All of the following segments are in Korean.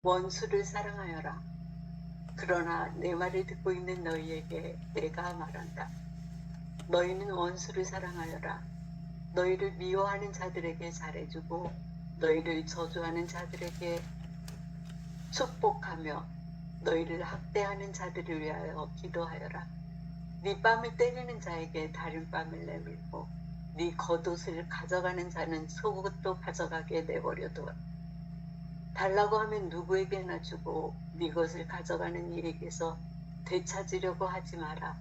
원수를 사랑하여라. 그러나 내 말을 듣고 있는 너희에게 내가 말한다. 너희는 원수를 사랑하여라. 너희를 미워하는 자들에게 잘해주고 너희를 저주하는 자들에게 축복하며 너희를 학대하는 자들을 위하여 기도하여라. 네 뺨을 때리는 자에게 다른 뺨을 내밀고 네 겉옷을 가져가는 자는 속옷도 가져가게 내버려둬. 달라고 하면 누구에게나 주고 네 것을 가져가는 이에게서 되찾으려고 하지 마라.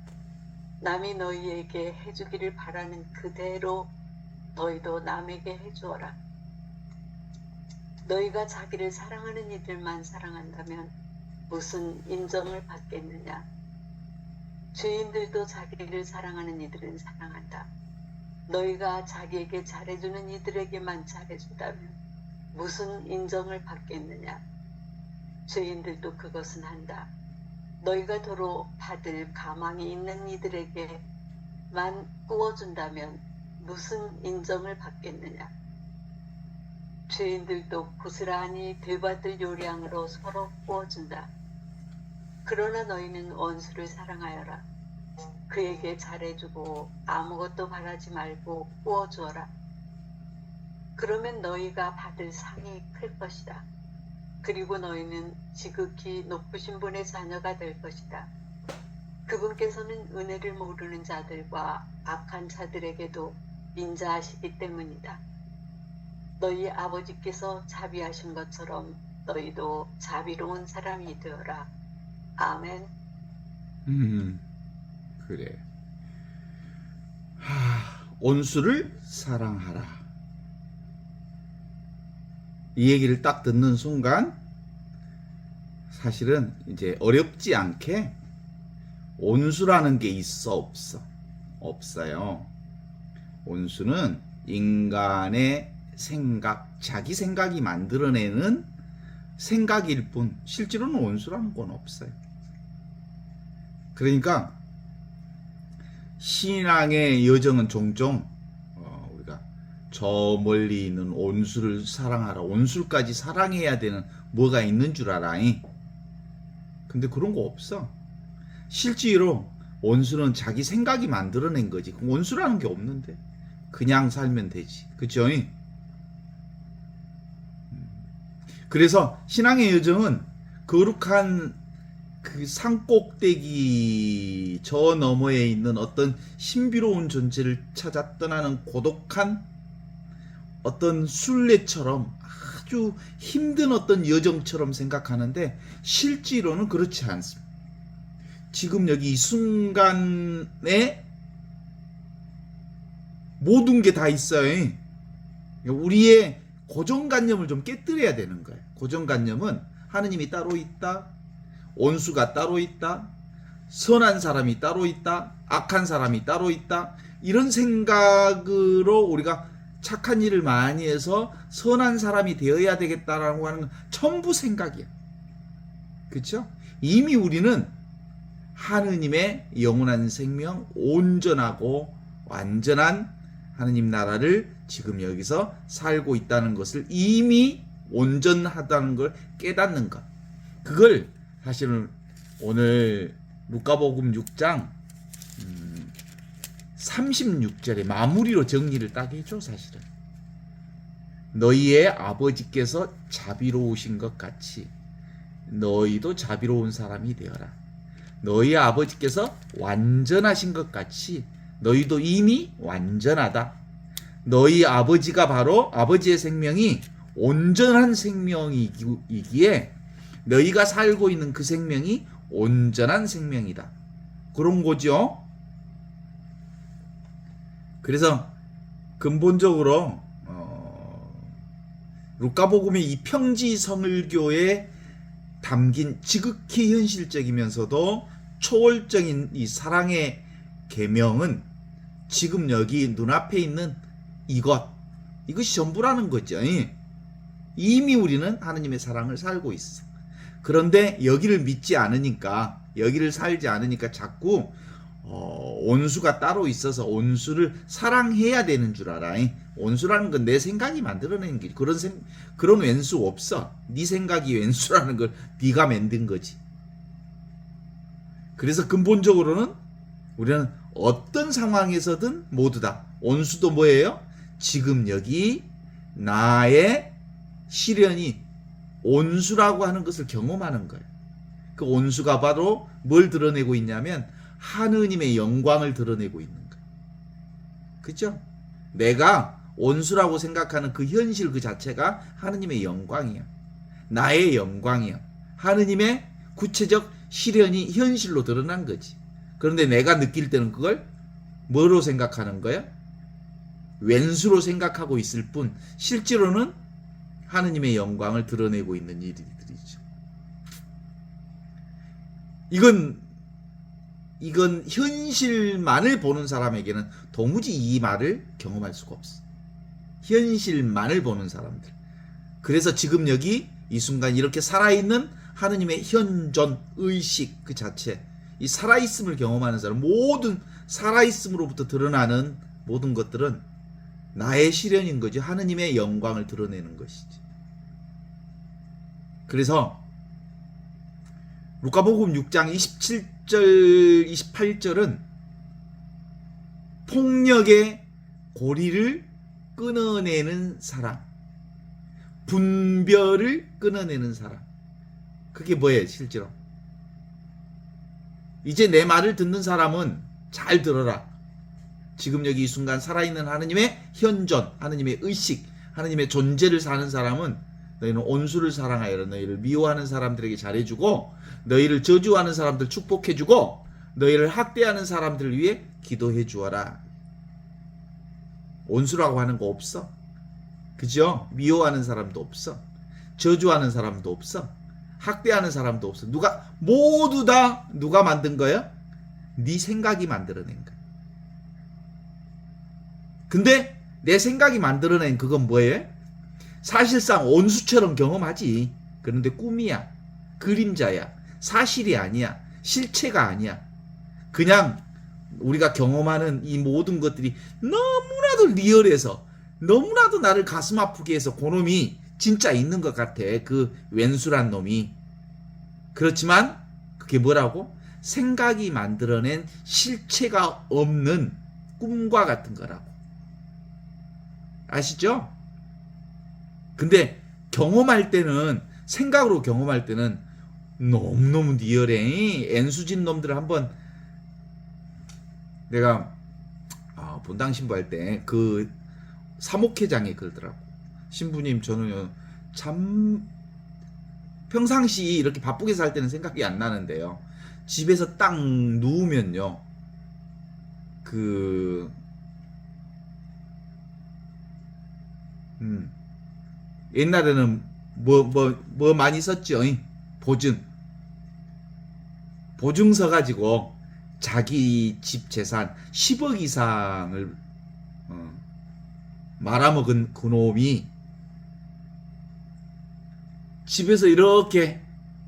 남이 너희에게 해주기를 바라는 그대로 너희도 남에게 해주어라. 너희가 자기를 사랑하는 이들만 사랑한다면 무슨 인정을 받겠느냐? 주인들도 자기를 사랑하는 이들은 사랑한다. 너희가 자기에게 잘해주는 이들에게만 잘해준다면 무슨 인정을 받겠느냐? 주인들도 그것은 한다. 너희가 도로 받을 가망이 있는 이들에게만 구워준다면 무슨 인정을 받겠느냐? 주인들도 고스란히 되받을 요량으로 서로 구워준다. 그러나 너희는 원수를 사랑하여라. 그에게 잘해주고 아무것도 바라지 말고 구워주어라. 그러면 너희가 받을 상이 클 것이다. 그리고 너희는 지극히 높으신 분의 자녀가 될 것이다. 그분께서는 은혜를 모르는 자들과 악한 자들에게도 인자하시기 때문이다. 너희 아버지께서 자비하신 것처럼 너희도 자비로운 사람이 되어라. 아멘. 그래. 온수를 사랑하라. 이 얘기를 딱 듣는 순간 사실은 이제 어렵지 않게 온수라는 게 있어 없어? 없어요. 온수는 인간의 생각, 자기 생각이 만들어내는 생각일 뿐 실제로는 온수라는 건 없어요. 그러니까 신앙의 여정은 종종 우리가 저 멀리 있는 온수를 사랑하라, 온수까지 사랑해야 되는 뭐가 있는 줄 알아잉? 근데 그런 거 없어. 실제로 온수는 자기 생각이 만들어낸 거지. 온수라는 게 없는데 그냥 살면 되지. 그죠? 그래서 신앙의 여정은 거룩한 그 산꼭대기 저 너머에 있는 어떤 신비로운 존재를 찾아 떠나는 고독한 어떤 순례처럼 아주 힘든 어떤 여정처럼 생각하는데 실제로는 그렇지 않습니다. 지금 여기 이 순간에 모든 게 다 있어요. 우리의 고정관념을 좀 깨뜨려야 되는 거예요. 고정관념은 하느님이 따로 있다, 온수가 따로 있다, 선한 사람이 따로 있다, 악한 사람이 따로 있다, 이런 생각으로 우리가 착한 일을 많이 해서 선한 사람이 되어야 되겠다라고 하는 건 전부 생각이야. 그렇죠? 이미 우리는 하느님의 영원한 생명, 온전하고 완전한 하느님 나라를 지금 여기서 살고 있다는 것을 이미 온전하다는 걸 깨닫는 것. 그걸 사실은 오늘 루카복음 6장 36절에 마무리로 정리를 딱 해줘. 사실은 너희의 아버지께서 자비로우신 것 같이 너희도 자비로운 사람이 되어라. 너희 아버지께서 완전하신 것 같이 너희도 이미 완전하다. 너희 아버지가 바로 아버지의 생명이 온전한 생명이기에 너희가 살고 있는 그 생명이 온전한 생명이다. 그런 거죠. 그래서 근본적으로 루카복음의 이 평지 성을교에 담긴 지극히 현실적이면서도 초월적인 이 사랑의 계명은 지금 여기 눈앞에 있는 이것이 전부라는 거죠. 이미 우리는 하느님의 사랑을 살고 있어. 그런데 여기를 믿지 않으니까, 여기를 살지 않으니까 자꾸 온수가 따로 있어서 온수를 사랑해야 되는 줄 알아. 온수라는 건 내 생각이 만들어낸 게 그런 왼수 없어. 네 생각이 왼수라는 걸 네가 만든 거지. 그래서 근본적으로는 우리는 어떤 상황에서든 모두 다 온수도 뭐예요? 지금 여기 나의 시련이 온수라고 하는 것을 경험하는 거예요. 그 온수가 바로 뭘 드러내고 있냐면 하느님의 영광을 드러내고 있는 거예요. 그죠? 내가 온수라고 생각하는 그 현실 그 자체가 하느님의 영광이야. 나의 영광이야. 하느님의 구체적 시련이 현실로 드러난 거지. 그런데 내가 느낄 때는 그걸 뭐로 생각하는 거야? 왼수로 생각하고 있을 뿐 실제로는 하느님의 영광을 드러내고 있는 일들이죠. 이건 현실만을 보는 사람에게는 도무지 이 말을 경험할 수가 없어. 현실만을 보는 사람들. 그래서 지금 여기 이 순간 이렇게 살아있는 하느님의 현존 의식 그 자체, 이 살아있음을 경험하는 사람, 모든 살아있음으로부터 드러나는 모든 것들은 나의 시련인 거지. 하느님의 영광을 드러내는 것이지. 그래서 루카복음 6장 27절 28절은 폭력의 고리를 끊어내는 사람, 분별을 끊어내는 사람. 그게 뭐예요 실제로? 이제 내 말을 듣는 사람은 잘 들어라. 지금 여기 이 순간 살아있는 하느님의 현존, 하느님의 의식, 하느님의 존재를 사는 사람은 너희는 온수를 사랑하여라. 너희를 미워하는 사람들에게 잘해주고 너희를 저주하는 사람들 축복해주고 너희를 학대하는 사람들을 위해 기도해 주어라. 온수라고 하는 거 없어. 그죠? 미워하는 사람도 없어. 저주하는 사람도 없어. 학대하는 사람도 없어. 모두 다 누가 만든 거야? 네 생각이 만들어낸 거야. 근데 내 생각이 만들어낸 그건 뭐예요? 사실상 온수처럼 경험하지. 그런데 꿈이야. 그림자야. 사실이 아니야. 실체가 아니야. 그냥 우리가 경험하는 이 모든 것들이 너무나도 리얼해서 너무나도 나를 가슴 아프게 해서 그놈이 진짜 있는 것 같아. 그 왼수란 놈이. 그렇지만 그게 뭐라고? 생각이 만들어낸 실체가 없는 꿈과 같은 거라고. 아시죠? 근데 경험할 때는 생각으로 경험할 때는 너무너무 리얼해. N수진 놈들 한번 내가 본당 신부할 때 그 사목회장이 그러더라고. 신부님 저는 참 평상시 이렇게 바쁘게 살 때는 생각이 안 나는데요. 집에서 딱 누우면요. 옛날에는 뭐 많이 썼죠. 보증 서가지고 자기 집 재산 10억 이상을 말아먹은 그놈이 집에서 이렇게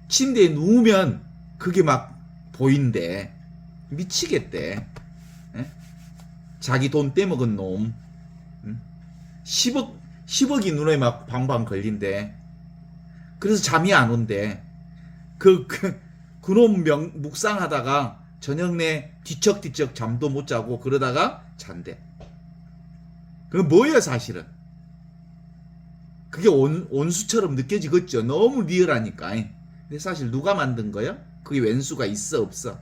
침대에 누우면 그게 막 보인대. 미치겠대. 에? 자기 돈 떼먹은 놈. 10억이 눈에 막 방방 걸린대. 그래서 잠이 안 온대. 그놈 묵상하다가 저녁 내 뒤척뒤척 잠도 못 자고 그러다가 잔대. 그게 뭐예요 사실은? 그게 온수처럼 느껴지겠죠. 너무 리얼하니까. 근데 사실 누가 만든 거야? 그게 왼수가 있어 없어?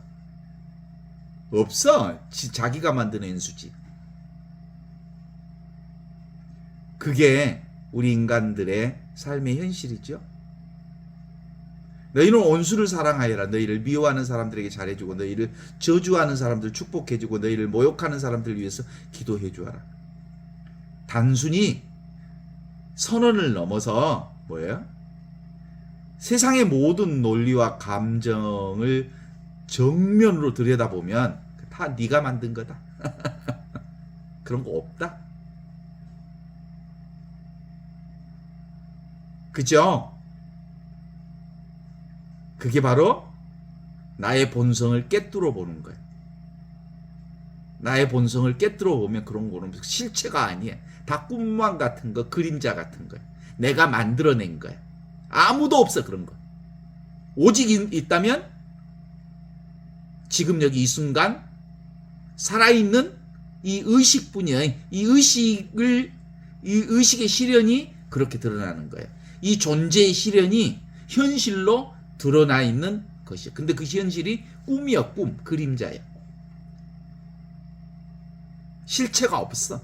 없어. 자기가 만든 왼수지. 그게 우리 인간들의 삶의 현실이죠. 너희는 온수를 사랑하여라. 너희를 미워하는 사람들에게 잘해주고 너희를 저주하는 사람들 축복해주고 너희를 모욕하는 사람들을 위해서 기도해주어라. 단순히 선언을 넘어서 뭐예요? 세상의 모든 논리와 감정을 정면으로 들여다보면 다 네가 만든 거다. 그런 거 없다. 그죠? 그게 바로 나의 본성을 꿰뚫어 보는 거예요. 나의 본성을 깨뜨려 보면 그런 거는 실체가 아니야. 다 꿈만 같은 거, 그림자 같은 거야. 내가 만들어낸 거야. 아무도 없어 그런 거. 오직 있다면 지금 여기 이 순간 살아있는 이 의식뿐이야. 이 의식의 실현이 그렇게 드러나는 거예요. 이 존재의 실현이 현실로 드러나 있는 것이야. 근데 그 현실이 꿈이야, 꿈, 그림자야. 실체가 없어.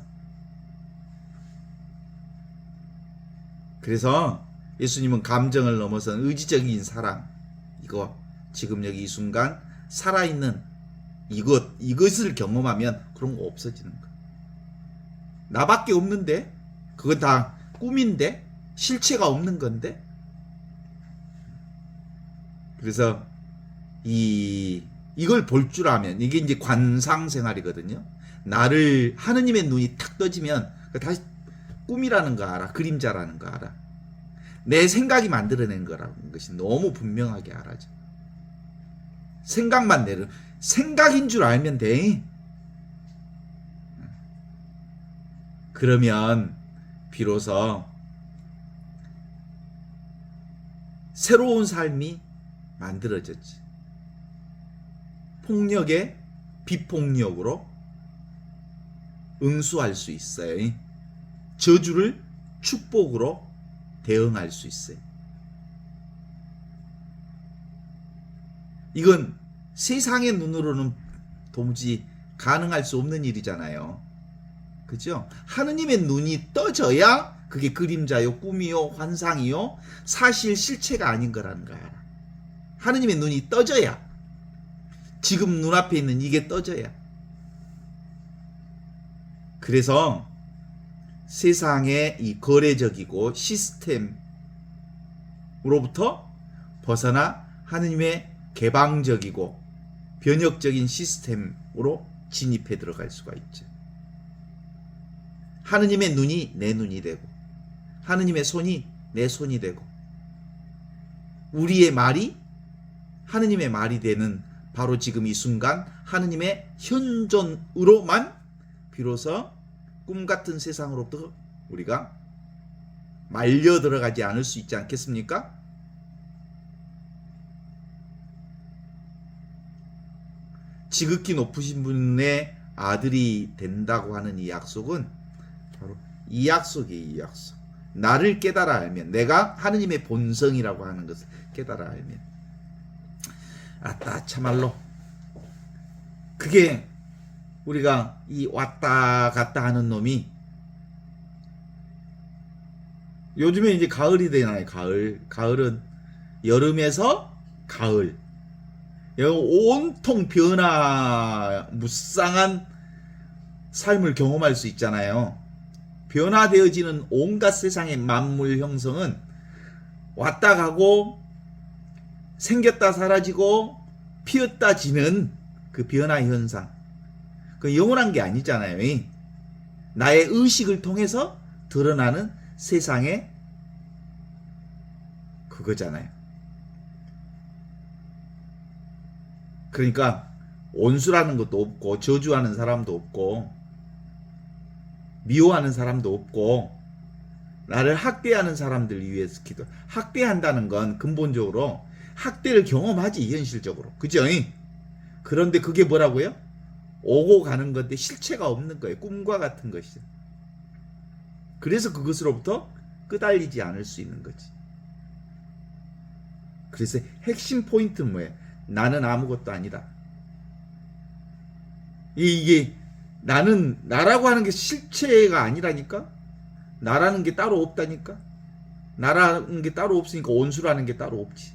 그래서 예수님은 감정을 넘어선 의지적인 사랑, 이거 지금 여기 이 순간 살아있는 이것을 경험하면 그런 거 없어지는 거야. 나밖에 없는데, 그건 다 꿈인데, 실체가 없는 건데. 그래서 이걸 볼 줄 아면, 이게 이제 관상 생활이거든요. 나를 하느님의 눈이 탁 떠지면 다시 꿈이라는 거 알아. 그림자라는 거 알아. 내 생각이 만들어낸 거라는 것이 너무 분명하게 알아져. 생각만 내려. 생각인 줄 알면 돼. 그러면 비로소 새로운 삶이 만들어졌지. 폭력에 비폭력으로 응수할 수 있어요. 저주를 축복으로 대응할 수 있어요. 이건 세상의 눈으로는 도무지 가능할 수 없는 일이잖아요. 그죠? 하느님의 눈이 떠져야 그게 그림자요, 꿈이요, 환상이요, 사실 실체가 아닌 거라는 거야. 하느님의 눈이 떠져야, 지금 눈앞에 있는 이게 떠져야. 그래서 세상의 이 거래적이고 시스템으로부터 벗어나 하느님의 개방적이고 변혁적인 시스템으로 진입해 들어갈 수가 있죠. 하느님의 눈이 내 눈이 되고, 하느님의 손이 내 손이 되고, 우리의 말이 하느님의 말이 되는 바로 지금 이 순간 하느님의 현존으로만 비로소 꿈같은 세상으로부터 우리가 말려 들어가지 않을 수 있지 않겠습니까? 지극히 높으신 분의 아들이 된다고 하는 이 약속은 바로 이 약속이에요. 이 약속. 나를 깨달아 알면, 내가 하느님의 본성이라고 하는 것을 깨달아 알면, 아따 참말로 그게 우리가 이 왔다 갔다 하는 놈이, 요즘에 이제 가을이 되나요? 가을은 여름에서 가을, 온통 무쌍한 삶을 경험할 수 있잖아요. 변화되어지는 온갖 세상의 만물 형성은 왔다 가고 생겼다 사라지고 피었다 지는 그 변화 현상, 그 영원한 게 아니잖아요. 나의 의식을 통해서 드러나는 세상의 그거잖아요. 그러니까 온수라는 것도 없고, 저주하는 사람도 없고, 미워하는 사람도 없고, 나를 학대하는 사람들 위해서 학대한다는 건 근본적으로 학대를 경험하지, 현실적으로. 그죠? 그런데 그게 뭐라고요? 오고 가는 건데 실체가 없는 거예요. 꿈과 같은 것이죠. 그래서 그것으로부터 끄달리지 않을 수 있는 거지. 그래서 핵심 포인트는 뭐예요? 나는 아무것도 아니다. 이게 나라고 하는 게 실체가 아니라니까? 나라는 게 따로 없다니까? 나라는 게 따로 없으니까 온수라는 게 따로 없지.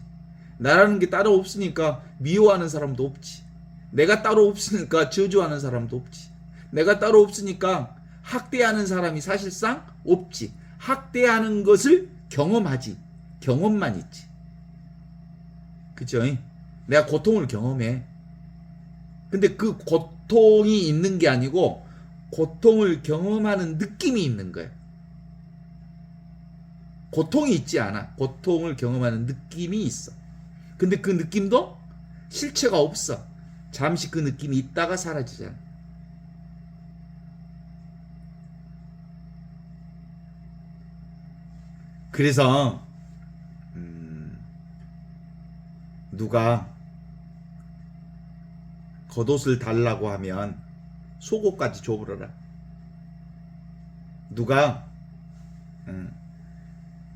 나라는 게 따로 없으니까 미워하는 사람도 없지. 내가 따로 없으니까 저주하는 사람도 없지. 내가 따로 없으니까 학대하는 사람이 사실상 없지. 학대하는 것을 경험하지. 경험만 있지. 그죠? 내가 고통을 경험해. 근데 그 고통이 있는 게 아니고 고통을 경험하는 느낌이 있는 거야. 고통이 있지 않아. 고통을 경험하는 느낌이 있어. 근데 그 느낌도 실체가 없어. 잠시 그 느낌이 있다가 사라지잖아. 그래서 누가 겉옷을 달라고 하면 속옷까지 줘버려라. 누가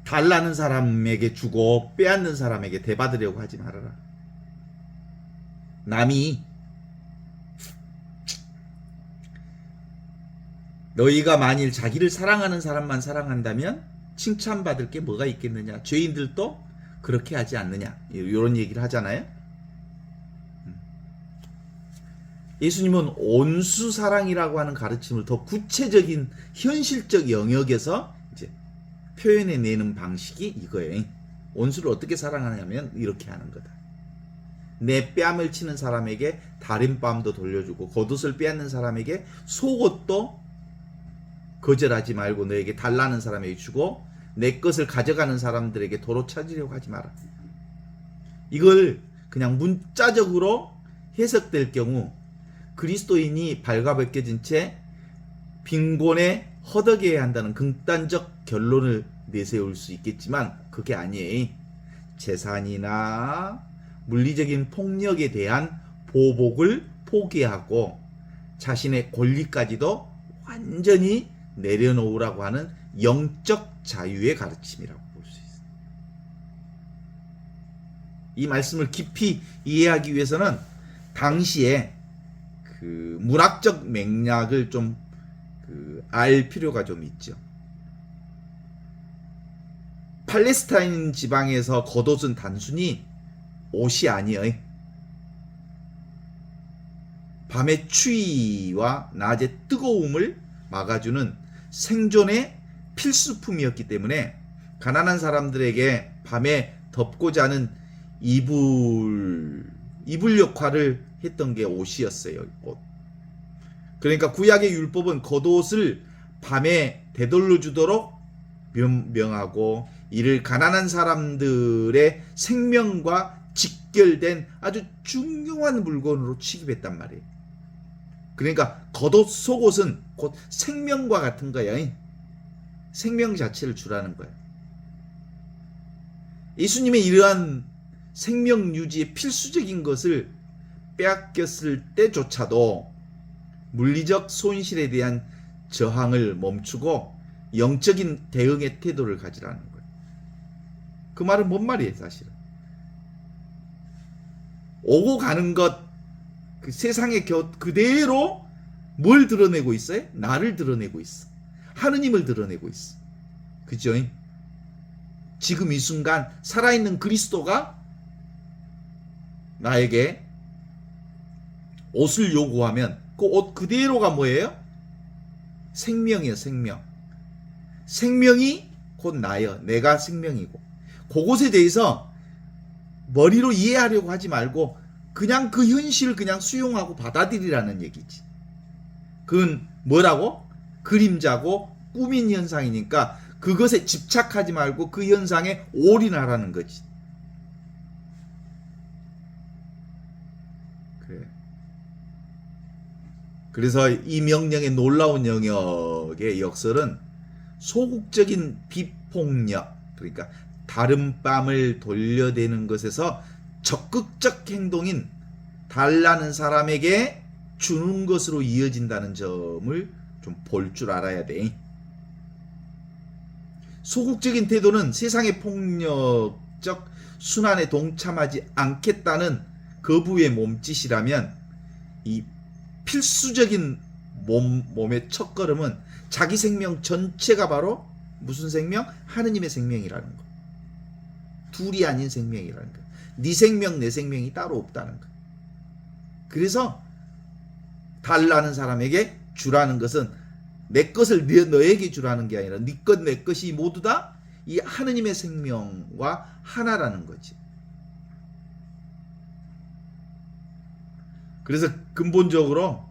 달라는 사람에게 주고 빼앗는 사람에게 대받으려고 하지 말아라. 남이 너희가 만일 자기를 사랑하는 사람만 사랑한다면 칭찬받을 게 뭐가 있겠느냐. 죄인들도 그렇게 하지 않느냐. 이런 얘기를 하잖아요. 예수님은 온수 사랑이라고 하는 가르침을 더 구체적인 현실적 영역에서 이제 표현해내는 방식이 이거예요. 온수를 어떻게 사랑하냐면 이렇게 하는 거다. 내 뺨을 치는 사람에게 다른 뺨도 돌려주고 겉옷을 빼앗는 사람에게 속옷도 거절하지 말고 너에게 달라는 사람에게 주고 내 것을 가져가는 사람들에게 도로 찾으려고 하지 마라. 이걸 그냥 문자적으로 해석될 경우 그리스도인이 발가벗겨진 채 빈곤에 허덕여야 한다는 극단적 결론을 내세울 수 있겠지만 그게 아니에요. 재산이나 물리적인 폭력에 대한 보복을 포기하고 자신의 권리까지도 완전히 내려놓으라고 하는 영적 자유의 가르침이라고 볼 수 있습니다. 이 말씀을 깊이 이해하기 위해서는 당시에 그 문학적 맥락을 좀 알 필요가 좀 있죠. 팔레스타인 지방에서 겉옷은 단순히 옷이 아니에요. 밤의 추위와 낮의 뜨거움을 막아주는 생존의 필수품이었기 때문에 가난한 사람들에게 밤에 덮고 자는 이불 역할을 했던 게 옷이었어요. 옷. 그러니까 구약의 율법은 겉옷을 밤에 되돌려 주도록 명하고 이를 가난한 사람들의 생명과 직결된 아주 중요한 물건으로 취급했단 말이에요. 그러니까 겉옷 속옷은 곧 생명과 같은 거예요. 생명 자체를 주라는 거예요. 예수님의 이러한 생명 유지의 필수적인 것을 빼앗겼을 때조차도 물리적 손실에 대한 저항을 멈추고 영적인 대응의 태도를 가지라는 거예요. 그 말은 뭔 말이에요, 사실은? 오고 가는 것, 그 세상의 그대로 뭘 드러내고 있어요? 나를 드러내고 있어. 하느님을 드러내고 있어. 그죠? 지금 이 순간 살아있는 그리스도가 나에게 옷을 요구하면 그 옷 그대로가 뭐예요? 생명이에요, 생명. 생명이 곧 나예요. 내가 생명이고. 그것에 대해서 머리로 이해하려고 하지 말고 그냥 그 현실을 그냥 수용하고 받아들이라는 얘기지. 그건 뭐라고? 그림자고 꾸민 현상이니까 그것에 집착하지 말고 그 현상에 올인하라는 거지. 그래. 그래서 이 명령의 놀라운 영역의 역설은 소극적인 비폭력, 그러니까 다른 뺨을 돌려대는 것에서 적극적 행동인 달라는 사람에게 주는 것으로 이어진다는 점을 좀 볼 줄 알아야 돼. 소극적인 태도는 세상의 폭력적 순환에 동참하지 않겠다는 거부의 몸짓이라면 이 필수적인 몸의 첫걸음은 자기 생명 전체가 바로 무슨 생명? 하느님의 생명이라는 거. 둘이 아닌 생명이라는 거. 네 생명, 내 생명이 따로 없다는 거. 그래서 달라는 사람에게 주라는 것은 내 것을 너에게 주라는 게 아니라 네 것, 내 것이 모두 다 이 하느님의 생명과 하나라는 거지. 그래서 근본적으로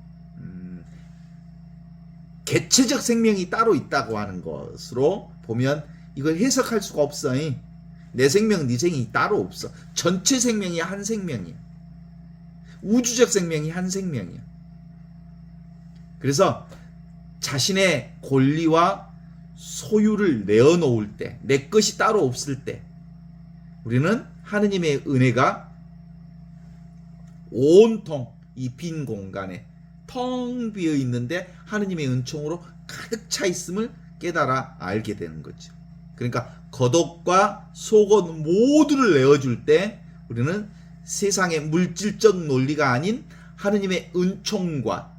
개체적 생명이 따로 있다고 하는 것으로 보면 이걸 해석할 수가 없어. 내 생명, 네 생명이 따로 없어. 전체 생명이 한 생명이야. 우주적 생명이 한 생명이야. 그래서 자신의 권리와 소유를 내어놓을 때, 내 것이 따로 없을 때 우리는 하느님의 은혜가 온통 이 빈 공간에 텅 비어 있는데 하느님의 은총으로 가득 차 있음을 깨달아 알게 되는 거죠. 그러니까 겉옷과 속옷 모두를 내어줄 때 우리는 세상의 물질적 논리가 아닌 하느님의 은총과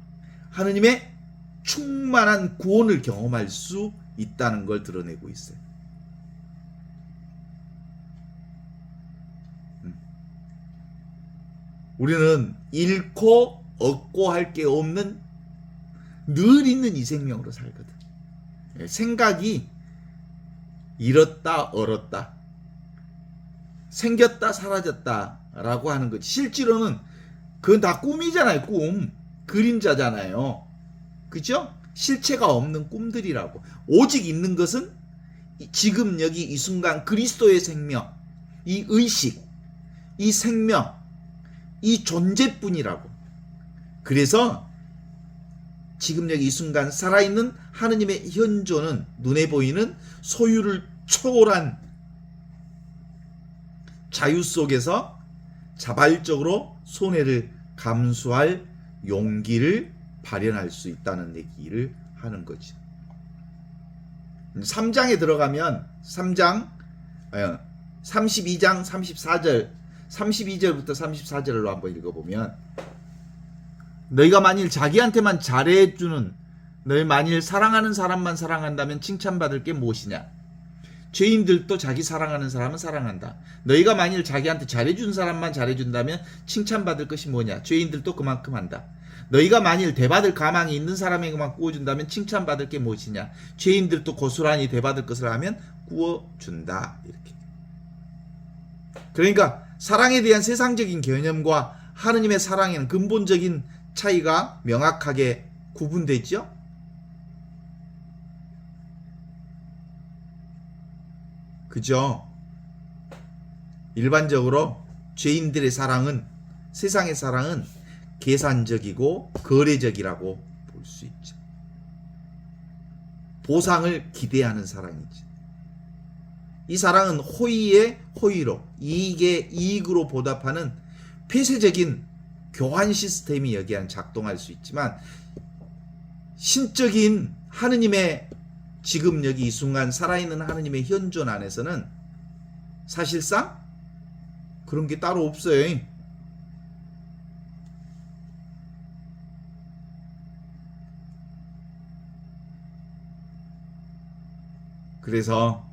하느님의 충만한 구원을 경험할 수 있다는 걸 드러내고 있어요. 우리는 잃고 얻고 할 게 없는 늘 있는 이 생명으로 살거든. 생각이 잃었다 얻었다, 생겼다 사라졌다 라고 하는 거지. 실제로는 그건 다 꿈이잖아요. 꿈, 그림자잖아요. 그죠? 실체가 없는 꿈들이라고. 오직 있는 것은 지금 여기 이 순간 그리스도의 생명, 이 의식, 이 생명, 이 존재뿐이라고. 그래서 지금 여기 이 순간 살아있는 하느님의 현존은 눈에 보이는 소유를 초월한 자유 속에서 자발적으로 손해를 감수할 용기를 발현할 수 있다는 얘기를 하는 거죠. 3장에 들어가면 3장 32장 34절 32절부터 34절로 한번 읽어보면, 너희가 만일 자기한테만 잘해주는, 너희 만일 사랑하는 사람만 사랑한다면 칭찬받을 게 무엇이냐? 죄인들도 자기 사랑하는 사람은 사랑한다. 너희가 만일 자기한테 잘해준 사람만 잘해준다면 칭찬받을 것이 뭐냐? 죄인들도 그만큼 한다. 너희가 만일 대받을 가망이 있는 사람에게만 구워준다면 칭찬받을 게 무엇이냐? 죄인들도 고스란히 대받을 것을 하면 구워준다. 이렇게. 그러니까 사랑에 대한 세상적인 개념과 하느님의 사랑에는 근본적인 차이가 명확하게 구분되죠. 그죠? 일반적으로 죄인들의 사랑은, 세상의 사랑은 계산적이고 거래적이라고 볼 수 있죠. 보상을 기대하는 사랑이죠. 이 사랑은 호의에 호의로, 이익에 이익으로 보답하는 폐쇄적인 교환 시스템이 여기에 작동할 수 있지만, 신적인 하느님의 지금 여기 이 순간 살아있는 하느님의 현존 안에서는 사실상 그런 게 따로 없어요. 그래서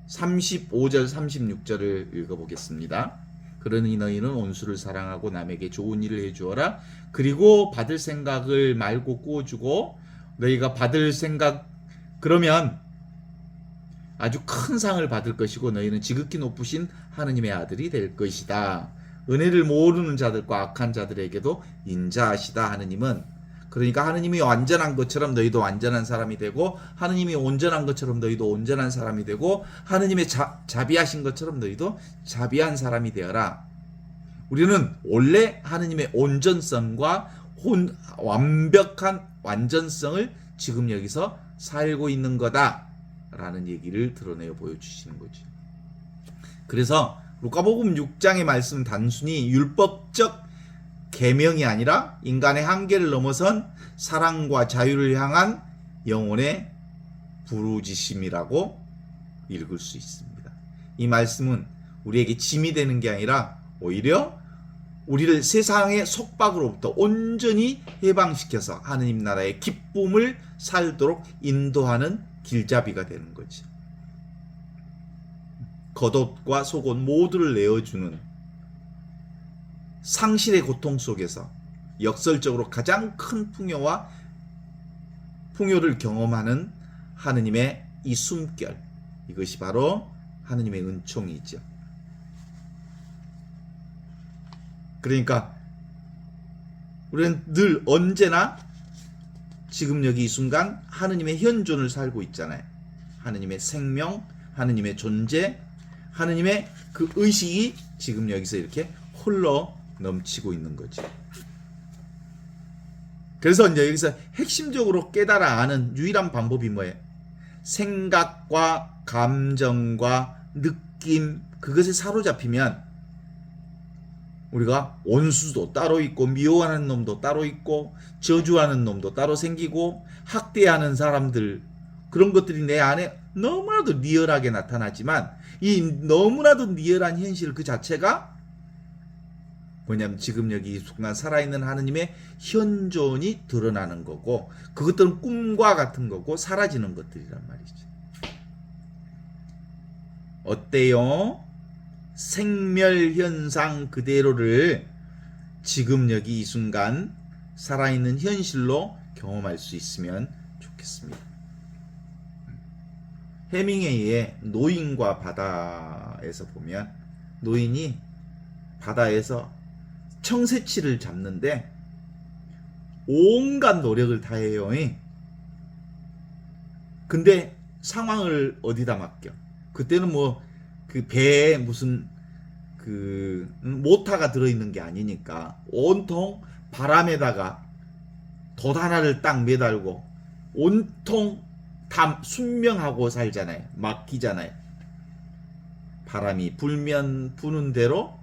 35절 36절을 읽어보겠습니다. 그러니 너희는 온수를 사랑하고 남에게 좋은 일을 해주어라. 그리고 받을 생각을 말고 꾸어주고, 너희가 받을 생각, 그러면 아주 큰 상을 받을 것이고 너희는 지극히 높으신 하느님의 아들이 될 것이다. 은혜를 모르는 자들과 악한 자들에게도 인자하시다. 하느님은, 그러니까 하느님이 완전한 것처럼 너희도 완전한 사람이 되고, 하느님이 온전한 것처럼 너희도 온전한 사람이 되고, 하느님의 자비하신 것처럼 너희도 자비한 사람이 되어라. 우리는 원래 하느님의 온전성과 완벽한 완전성을 지금 여기서 살고 있는 거다 라는 얘기를 드러내어 보여주시는 거죠. 그래서 루카복음 6장의 말씀은 단순히 율법적 계명이 아니라 인간의 한계를 넘어선 사랑과 자유를 향한 영혼의 부르짖음이라고 읽을 수 있습니다. 이 말씀은 우리에게 짐이 되는 게 아니라 오히려 우리를 세상의 속박으로부터 온전히 해방시켜서 하느님 나라의 기쁨을 살도록 인도하는 길잡이가 되는 거죠. 겉옷과 속옷 모두를 내어주는 상실의 고통 속에서 역설적으로 가장 큰 풍요를 경험하는 하느님의 이 숨결, 이것이 바로 하느님의 은총이죠. 그러니까 우리는 늘 언제나 지금 여기 이 순간 하느님의 현존을 살고 있잖아요. 하느님의 생명, 하느님의 존재, 하느님의 그 의식이 지금 여기서 이렇게 흘러 넘치고 있는 거죠. 그래서 이제 여기서 핵심적으로 깨달아 아는 유일한 방법이 뭐예요? 생각과 감정과 느낌, 그것에 사로잡히면 우리가 원수도 따로 있고 미워하는 놈도 따로 있고 저주하는 놈도 따로 생기고 학대하는 사람들, 그런 것들이 내 안에 너무나도 리얼하게 나타나지만 이 너무나도 리얼한 현실 그 자체가 뭐냐면 지금 여기 이 순간 살아있는 하느님의 현존이 드러나는 거고, 그것들은 꿈과 같은 거고 사라지는 것들이란 말이죠. 어때요? 생멸현상 그대로를 지금 여기 이 순간 살아있는 현실로 경험할 수 있으면 좋겠습니다. 해밍웨이의 노인과 바다에서 보면 노인이 바다에서 청새치를 잡는데 온갖 노력을 다해요. 근데 상황을 어디다 맡겨? 그때는 뭐 그 배에 무슨 그 모터가 들어있는 게 아니니까 온통 바람에다가 돛 하나를 딱 매달고 온통 다 순명하고 살잖아요. 맡기잖아요. 바람이 불면 부는 대로,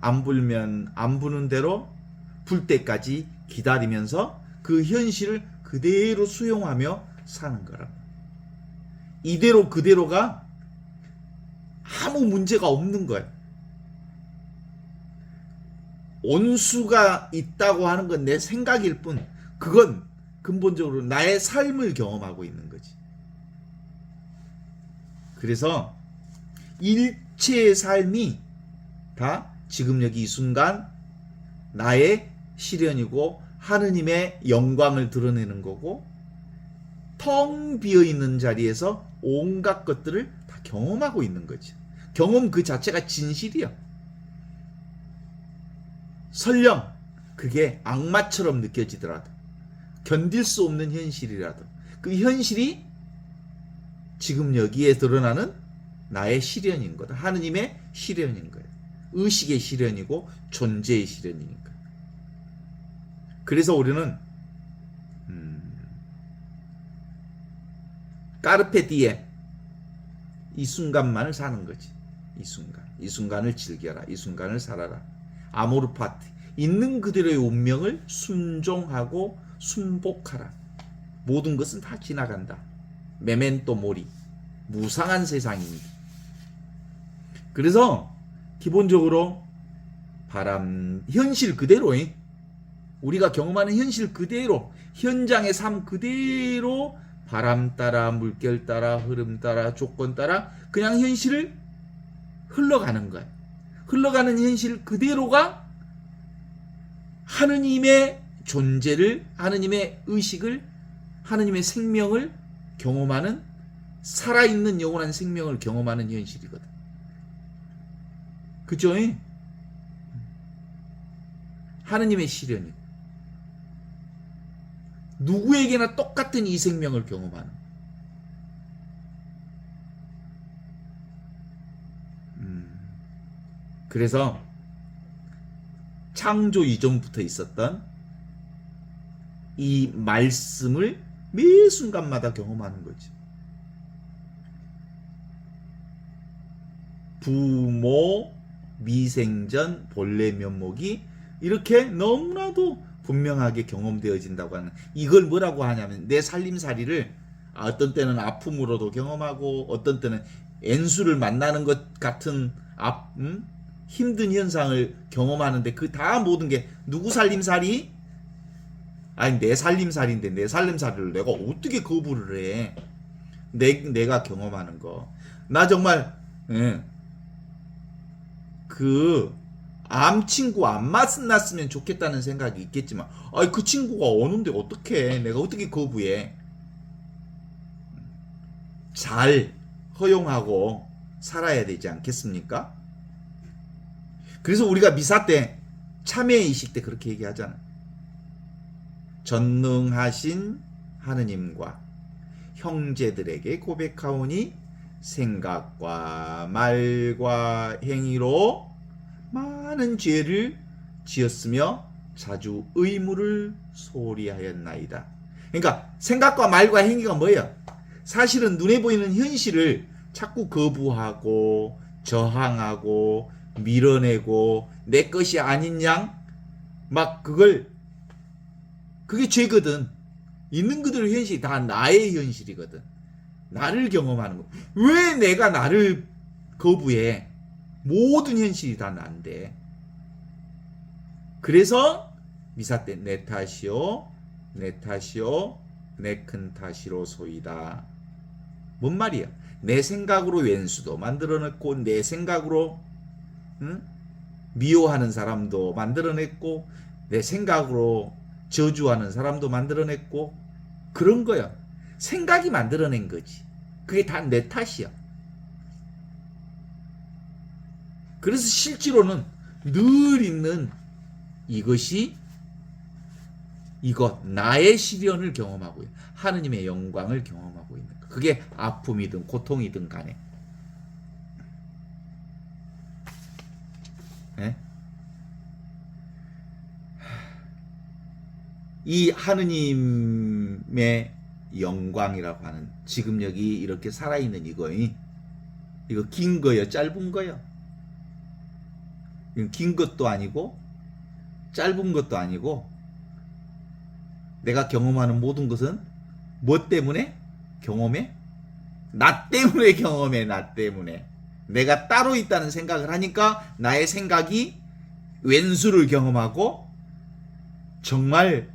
안 불면 안 부는 대로 불 때까지 기다리면서 그 현실을 그대로 수용하며 사는 거라. 이대로 그대로가 아무 문제가 없는 거예요. 온수가 있다고 하는 건 내 생각일 뿐, 그건 근본적으로 나의 삶을 경험하고 있는 거지. 그래서 일체의 삶이 다 지금 여기 이 순간 나의 시련이고 하느님의 영광을 드러내는 거고, 텅 비어있는 자리에서 온갖 것들을 다 경험하고 있는 거지. 경험 그 자체가 진실이야. 설령 그게 악마처럼 느껴지더라도, 견딜 수 없는 현실이라도 그 현실이 지금 여기에 드러나는 나의 시련인 거다. 하느님의 시련인 거예요. 의식의 시련이고 존재의 시련이니까. 그래서 우리는 까르페 디엠, 이 순간만을 사는 거지. 이 순간을 즐겨라. 이 순간을 살아라. 아모르 파티, 있는 그대로의 운명을 순종하고 순복하라. 모든 것은 다 지나간다. 메멘토 모리, 무상한 세상입니다. 그래서 기본적으로 현실 그대로, 우리가 경험하는 현실 그대로, 현장의 삶 그대로 바람 따라, 물결 따라, 흐름 따라, 조건 따라 그냥 현실을 흘러가는 거예요. 흘러가는 현실 그대로가 하느님의 존재를, 하느님의 의식을, 하느님의 생명을 경험하는, 살아있는 영원한 생명을 경험하는 현실이거든. 그죠? 하느님의 시련이고 누구에게나 똑같은 이 생명을 경험하는. 그래서 창조 이전부터 있었던 이 말씀을 매 순간마다 경험하는 거지. 부모, 미생전, 본래 면목이 이렇게 너무나도 분명하게 경험되어진다고 하는, 이걸 뭐라고 하냐면 내 살림살이를 어떤 때는 아픔으로도 경험하고 어떤 때는 엔수를 만나는 것 같은 힘든 현상을 경험하는데, 그 다 모든 게 누구 살림살이? 아니 내 살림살인데 내 살림살이를 내가 어떻게 거부를 해? 내가 경험하는 거. 나 정말 암 친구 안 만났으면 좋겠다는 생각이 있겠지만, 아니 그 친구가 오는데 어떻게, 내가 어떻게 거부해? 잘 허용하고 살아야 되지 않겠습니까? 그래서 우리가 미사 때, 참회의식 때 그렇게 얘기하잖아. 전능하신 하느님과 형제들에게 고백하오니 생각과 말과 행위로 많은 죄를 지었으며 자주 의무를 소홀히 하였나이다. 그러니까 생각과 말과 행위가 뭐예요? 사실은 눈에 보이는 현실을 자꾸 거부하고 저항하고 밀어내고 내 것이 아닌 양 막 그게 죄거든. 있는 그대로 현실이 다 나의 현실이거든. 나를 경험하는 거. 왜 내가 나를 거부해? 모든 현실이 다 난데. 그래서 미사 때 내 탓이요 내 탓이요 내 큰 탓이로소이다. 뭔 말이야? 내 생각으로 왼수도 만들어냈고 내 생각으로 미워하는 사람도 만들어냈고 내 생각으로 저주하는 사람도 만들어냈고 그런 거야. 생각이 만들어낸 거지. 그게 다 내 탓이야. 그래서 실제로는 늘 있는 이것이 나의 시련을 경험하고 하느님의 영광을 경험하고 있는 거. 그게 아픔이든 고통이든 간에. 네? 이 하느님의 영광이라고 하는 지금 여기 이렇게 살아있는 이거 긴 거요 짧은 거요? 긴 것도 아니고 짧은 것도 아니고 내가 경험하는 모든 것은 뭐 때문에 경험해? 나 때문에 경험해. 나 때문에. 내가 따로 있다는 생각을 하니까 나의 생각이 왼수를 경험하고 정말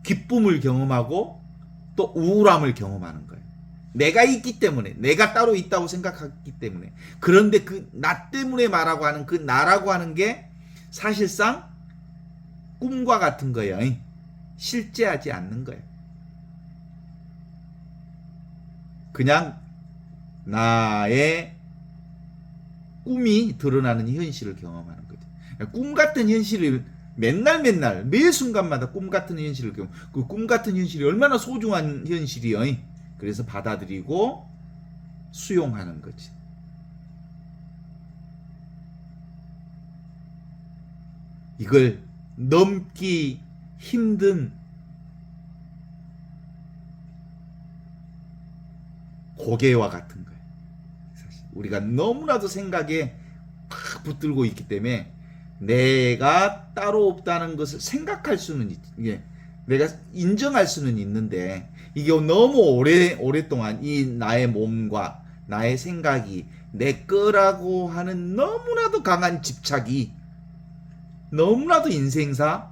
기쁨을 경험하고 또 우울함을 경험하는 거예요. 내가 있기 때문에, 내가 따로 있다고 생각하기 때문에. 그런데 그 나 때문에 말하고 하는 그 나라고 하는 게 사실상 꿈과 같은 거예요. 실제하지 않는 거예요. 그냥 나의 꿈이 드러나는 현실을 경험하는 거죠. 꿈 같은 현실을 맨날 매 순간마다 꿈 같은 현실을 경험. 그 꿈 같은 현실이 얼마나 소중한 현실이요. 그래서 받아들이고 수용하는 거지. 이걸 넘기 힘든 고개와 같은 거예요. 사실 우리가 너무나도 생각에 팍 붙들고 있기 때문에 내가 따로 없다는 것을 생각할 수는 내가 인정할 수는 있는데 이게 너무 오랫동안 이 나의 몸과 나의 생각이 내 거라고 하는 너무나도 강한 집착이 너무나도 인생사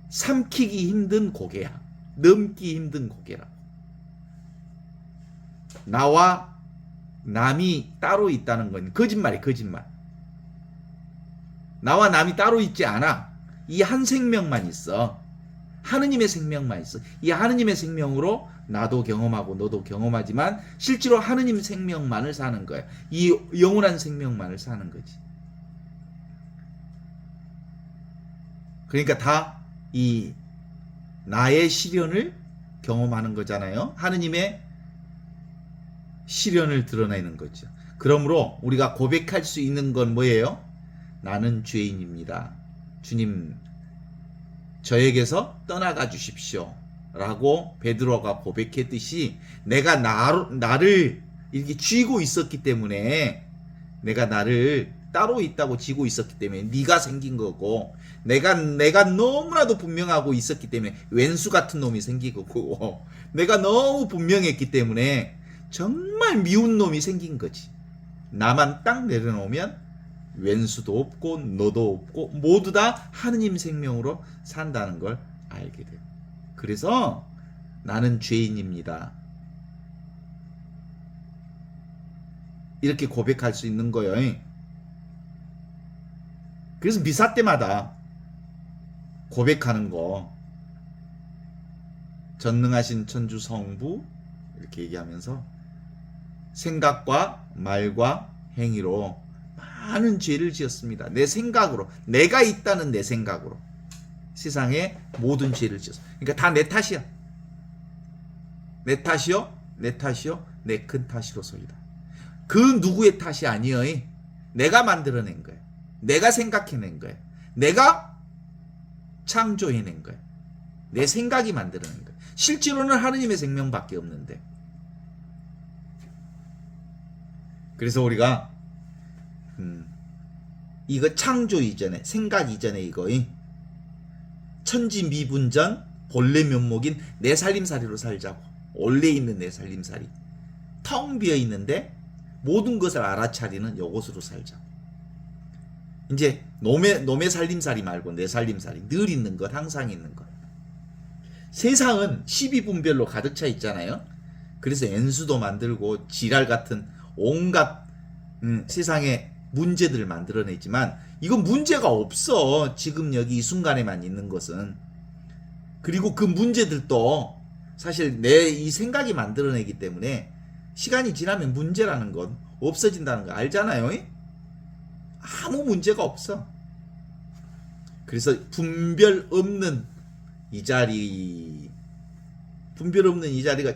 삼키기 힘든 고개야. 넘기 힘든 고개라고. 나와 남이 따로 있다는 건 거짓말이야. 거짓말. 나와 남이 따로 있지 않아. 이 한 생명만 있어. 하느님의 생명만 있어. 이 하느님의 생명으로 나도 경험하고 너도 경험하지만 실제로 하느님 생명만을 사는 거야. 이 영원한 생명만을 사는 거지. 그러니까 다 이 나의 시련을 경험하는 거잖아요. 하느님의 시련을 드러내는 거죠. 그러므로 우리가 고백할 수 있는 건 뭐예요? 나는 죄인입니다. 주님, 저에게서 떠나가 주십시오. 라고 베드로가 고백했듯이 내가 나를 이렇게 쥐고 있었기 때문에 내가 나를 따로 있다고 쥐고 있었기 때문에 네가 생긴 거고 내가 너무나도 분명하고 있었기 때문에 왼수 같은 놈이 생긴 거고 내가 너무 분명했기 때문에 정말 미운 놈이 생긴 거지. 나만 딱 내려놓으면 왼수도 없고 너도 없고 모두 다 하느님 생명으로 산다는 걸 알게 돼요. 그래서 나는 죄인입니다. 이렇게 고백할 수 있는 거예요. 그래서 미사 때마다 고백하는 거 전능하신 천주 성부 이렇게 얘기하면서 생각과 말과 행위로 많은 죄를 지었습니다. 내 생각으로 내가 있다는 내 생각으로 세상에 모든 죄를 지었어. 그러니까 다 내 탓이야. 내 탓이요 내 탓이요 내 큰 탓이로소이다. 그 누구의 탓이 아니여. 내가 만들어낸 거야. 내가 생각해낸 거야. 내가 창조해낸 거야. 내 생각이 만들어낸 거야. 실제로는 하느님의 생명밖에 없는데. 그래서 우리가 이거 창조 이전에, 생각 이전에 이거 천지미분전 본래 면목인 내 살림살이로 살자고. 원래 있는 내 살림살이 텅 비어 있는데 모든 것을 알아차리는 요것으로 살자고. 이제 놈의 살림살이 말고 내 살림살이, 늘 있는 것, 항상 있는 것. 세상은 12분별로 가득 차 있잖아요. 그래서 N수도 만들고 지랄 같은 온갖 세상에 문제들을 만들어내지만 이건 문제가 없어. 지금 여기 이 순간에만 있는 것은. 그리고 그 문제들도 사실 내 이 생각이 만들어내기 때문에 시간이 지나면 문제라는 건 없어진다는 거 알잖아요. 아무 문제가 없어. 그래서 분별 없는 이 자리가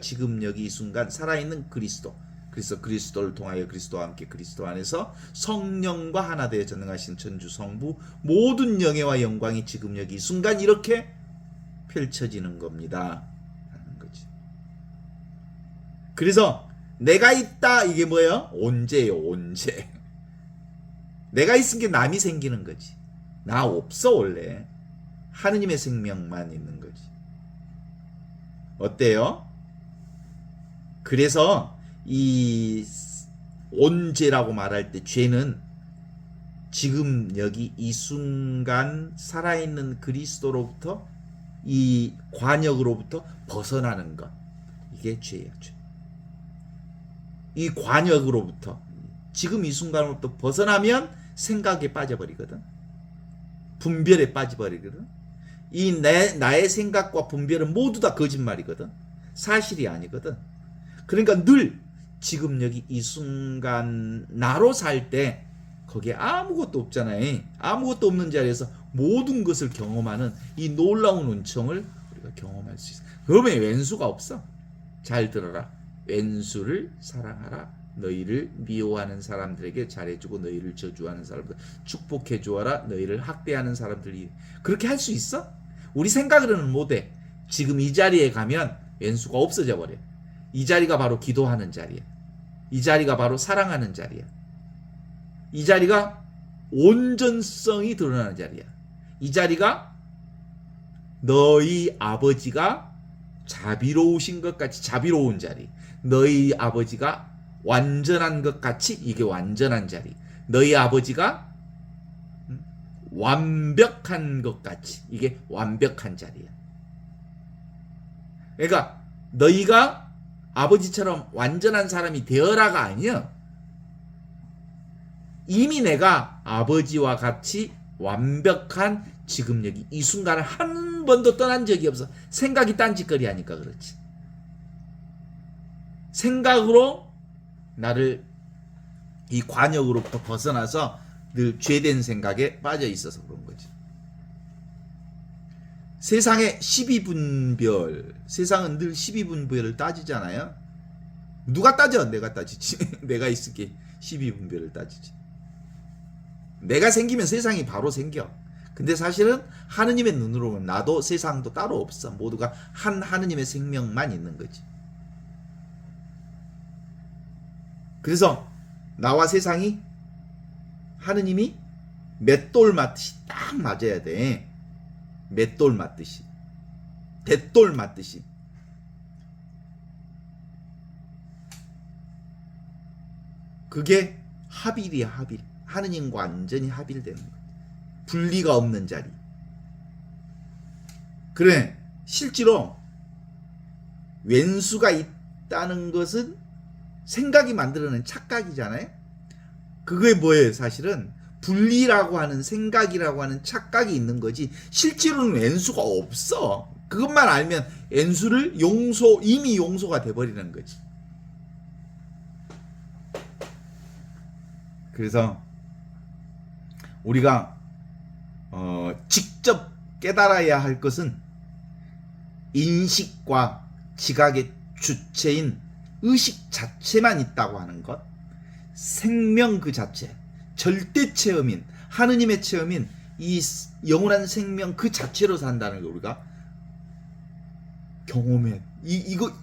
지금 여기 이 순간 살아있는 그리스도. 그래서 그리스도를 통하여 그리스도와 함께 그리스도 안에서 성령과 하나 되어 전능하신 천주 성부 모든 영예와 영광이 지금 여기 이 순간 이렇게 펼쳐지는 겁니다. 하는 거지. 그래서 내가 있다 이게 뭐예요? 온재예요. 온재. 내가 있은 게 남이 생기는 거지. 나 없어 원래. 하느님의 생명만 있는 거지. 어때요? 그래서 이 온죄라고 말할 때 죄는 지금 여기 이 순간 살아있는 그리스도로부터 이 관역으로부터 벗어나는 것. 이게 죄예요. 죄. 이 관역으로부터 지금 이 순간으로부터 벗어나면 생각에 빠져버리거든. 분별에 빠져버리거든. 나의 생각과 분별은 모두 다 거짓말이거든. 사실이 아니거든. 그러니까 늘 지금 여기 이 순간 나로 살 때 거기에 아무것도 없잖아요. 아무것도 없는 자리에서 모든 것을 경험하는 이 놀라운 은총을 우리가 경험할 수 있어. 그러면 왼수가 없어. 잘 들어라. 왼수를 사랑하라. 너희를 미워하는 사람들에게 잘해주고 너희를 저주하는 사람들 축복해 주어라. 너희를 학대하는 사람들이 그렇게 할 수 있어? 우리 생각으로는 못해. 지금 이 자리에 가면 왼수가 없어져 버려. 이 자리가 바로 기도하는 자리야. 이 자리가 바로 사랑하는 자리야. 이 자리가 온전성이 드러나는 자리야. 이 자리가 너희 아버지가 자비로우신 것 같이 자비로운 자리. 너희 아버지가 완전한 것 같이 이게 완전한 자리. 너희 아버지가 완벽한 것 같이 이게 완벽한 자리야. 그러니까 너희가 아버지처럼 완전한 사람이 되어라가 아니야. 이미 내가 아버지와 같이 완벽한 지금 여기 이 순간을 한 번도 떠난 적이 없어. 생각이 딴짓거리 하니까 그렇지. 생각으로 나를 이 관역으로부터 벗어나서 늘 죄된 생각에 빠져 있어서 그런 거지. 세상의 12분별, 세상은 늘 12분별을 따지잖아요. 누가 따져? 내가 따지지. 내가 있을게 12분별을 따지지. 내가 생기면 세상이 바로 생겨. 근데 사실은 하느님의 눈으로 보면 나도 세상도 따로 없어. 모두가 한 하느님의 생명만 있는 거지. 그래서 나와 세상이 하느님이 맷돌 맞듯이 딱 맞아야 돼. 맷돌 맞듯이. 대돌 맞듯이. 그게 합일이야, 합일. 하느님과 완전히 합일되는 거야. 분리가 없는 자리. 그래, 실제로 왼수가 있다는 것은 생각이 만들어낸 착각이잖아요. 그게 뭐예요? 사실은 분리라고 하는 생각이라고 하는 착각이 있는 거지 실제로는 왼수가 없어. 그것만 알면 왼수를 이미 용서가 돼버리는 거지. 그래서 우리가 직접 깨달아야 할 것은 인식과 지각의 주체인 의식 자체만 있다고 하는 것. 생명 그 자체, 절대 체험인 하느님의 체험인 이 영원한 생명 그 자체로 산다는 걸 우리가 경험해.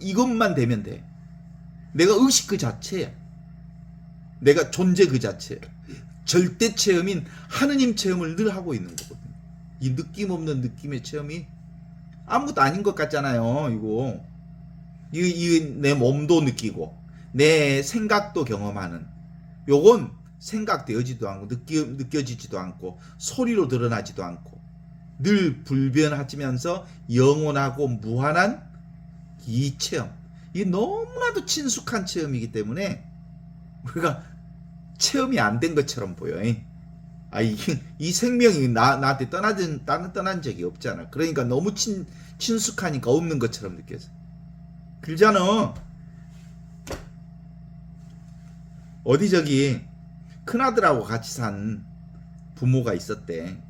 이것만 되면 돼. 내가 의식 그 자체야. 내가 존재 그 자체야. 절대 체험인 하느님 체험을 늘 하고 있는 거거든. 이 느낌 없는 느낌의 체험이 아무것도 아닌 것 같잖아요. 이거 내 몸도 느끼고 내 생각도 경험하는 요건 생각되어지도 않고 느껴지지도 않고 소리로 드러나지도 않고 늘 불변하지면서 영원하고 무한한 이 체험, 이게 너무나도 친숙한 체험이기 때문에 우리가 체험이 안 된 것처럼 보여. 이 생명이 나한테 떠난 적이 없잖아. 그러니까 너무 친숙하니까 없는 것처럼 느껴져. 그러잖아. 어디 저기 큰아들하고 같이 산 부모가 있었대.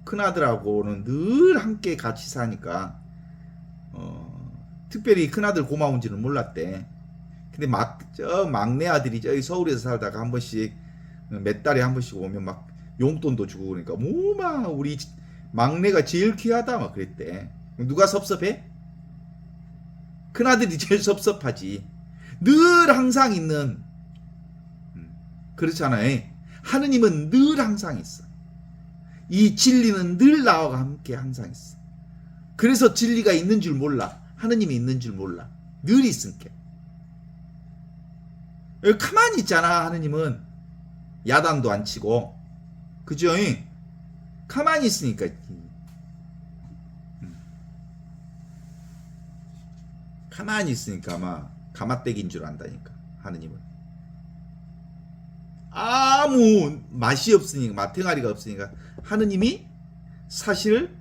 큰아들하고는 늘 함께 같이 사니까 특별히 큰아들 고마운지는 몰랐대. 근데 막내 아들이 저기 서울에서 살다가 한 번씩 몇 달에 한 번씩 오면 막 용돈도 주고 그러니까 뭐마 우리 막내가 제일 귀하다 막 그랬대. 누가 섭섭해? 큰아들이 제일 섭섭하지. 늘 항상 있는, 그렇잖아요. 하느님은 늘 항상 있어. 이 진리는 늘 나와 함께 항상 있어. 그래서 진리가 있는 줄 몰라. 하느님이 있는 줄 몰라. 늘 있으니까. 가만히 있잖아. 하느님은 야단도 안 치고, 그죠? 가만히 있으니까. 가만히 있으니까 아마 가마떼기인 줄 안다니까. 하느님은 아무 맛이 없으니까, 맛탱아리가 없으니까 하느님이 사실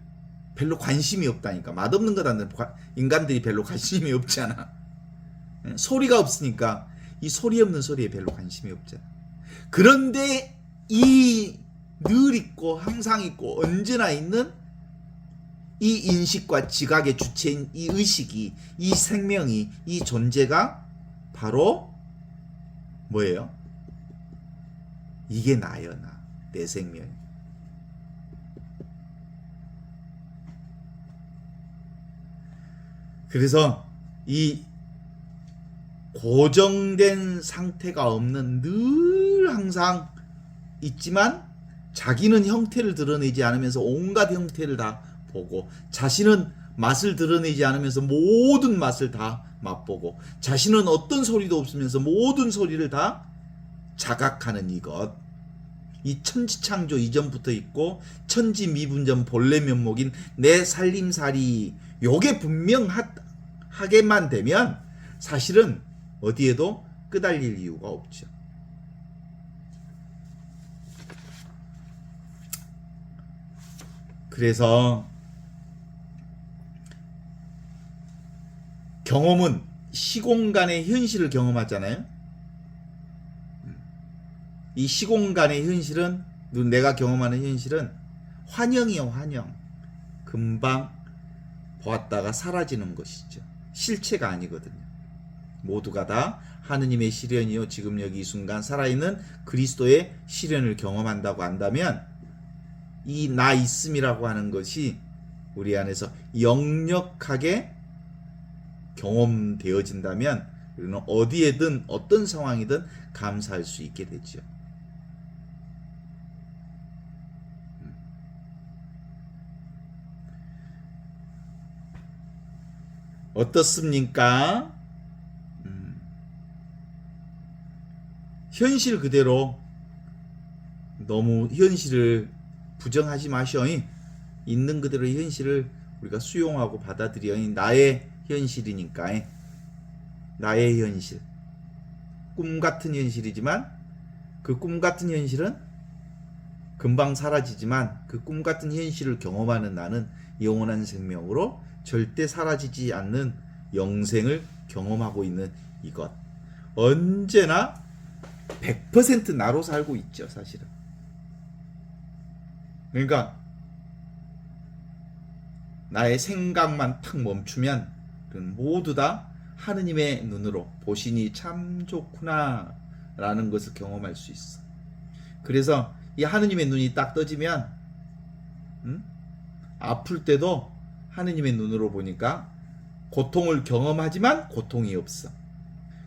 별로 관심이 없다니까. 맛없는 거다는 인간들이 별로 관심이 없잖아. 소리가 없으니까 이 소리 없는 소리에 별로 관심이 없잖아. 그런데 이 늘 있고 항상 있고 언제나 있는 이 인식과 지각의 주체인 이 의식이, 이 생명이, 이 존재가 바로 뭐예요? 이게 나요, 나. 내 생명. 그래서 이 고정된 상태가 없는, 늘 항상 있지만 자기는 형태를 드러내지 않으면서 온갖 형태를 다 보고, 자신은 맛을 드러내지 않으면서 모든 맛을 다 맛보고, 자신은 어떤 소리도 없으면서 모든 소리를 다 자각하는 이것, 이 천지창조 이전부터 있고 천지미분전 본래 면목인 내 살림살이, 요게 분명하게만 되면 사실은 어디에도 끄달릴 이유가 없죠. 그래서 경험은 시공간의 현실을 경험하잖아요. 이 시공간의 현실은, 내가 경험하는 현실은 환영이요, 환영. 금방 보았다가 사라지는 것이죠. 실체가 아니거든요. 모두가 다 하느님의 시련이요, 지금 여기 이 순간 살아있는 그리스도의 시련을 경험한다고 한다면, 이 나 있음이라고 하는 것이 우리 안에서 역력하게 경험되어진다면 우리는 어디에든 어떤 상황이든 감사할 수 있게 되죠. 어떻습니까? 현실 그대로 너무 현실을 부정하지 마셔. 있는 그대로의 현실을 우리가 수용하고 받아들여. 나의 현실이니까. 나의 현실. 꿈 같은 현실이지만 그 꿈 같은 현실은 금방 사라지지만 그 꿈 같은 현실을 경험하는 나는 영원한 생명으로 절대 사라지지 않는 영생을 경험하고 있는 이것. 언제나 100% 나로 살고 있죠, 사실은. 그러니까 나의 생각만 탁 멈추면 모두 다 하느님의 눈으로 보시니 참 좋구나 라는 것을 경험할 수 있어. 그래서 이 하느님의 눈이 딱 떠지면 응? 아플 때도 하느님의 눈으로 보니까 고통을 경험하지만 고통이 없어.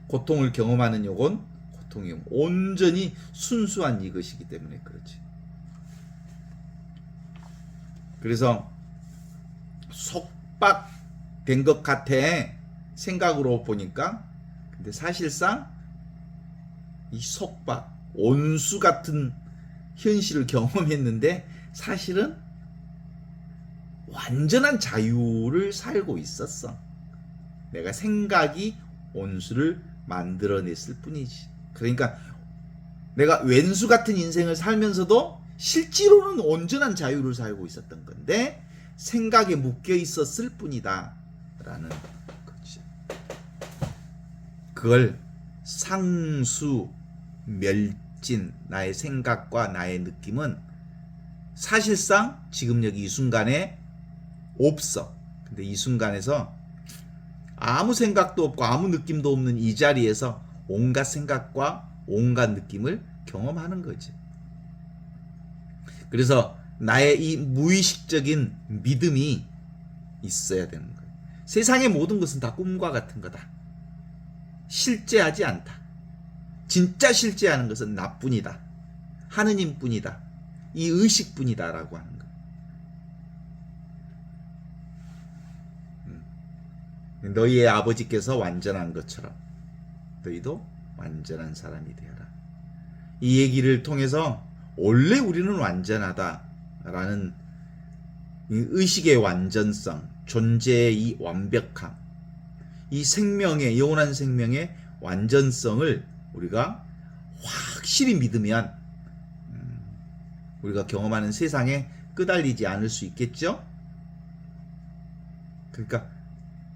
고통을 경험하는 요건 고통이 온전히 순수한 이것이기 때문에 그렇지. 그래서 속박된 것 같아 생각으로 보니까, 근데 사실상 이 속박, 온수 같은 현실을 경험했는데 사실은 완전한 자유를 살고 있었어. 내가 생각이 온수를 만들어냈을 뿐이지. 그러니까 내가 왼수 같은 인생을 살면서도 실제로는 온전한 자유를 살고 있었던 건데 생각에 묶여 있었을 뿐이다 라는 거지. 그걸 상수 멸진, 나의 생각과 나의 느낌은 사실상 지금 여기 이 순간에 없어. 근데 이 순간에서 아무 생각도 없고 아무 느낌도 없는 이 자리에서 온갖 생각과 온갖 느낌을 경험하는 거지. 그래서 나의 이 무의식적인 믿음이 있어야 되는 거야. 세상의 모든 것은 다 꿈과 같은 거다. 실제하지 않다. 진짜 실제하는 것은 나뿐이다. 하느님뿐이다. 이 의식뿐이다라고 하는 거야. 너희의 아버지께서 완전한 것처럼 너희도 완전한 사람이 되어라. 이 얘기를 통해서 원래 우리는 완전하다라는 이 의식의 완전성, 존재의 이 완벽함, 이 생명의, 영원한 생명의 완전성을 우리가 확실히 믿으면 우리가 경험하는 세상에 끄달리지 않을 수 있겠죠? 그러니까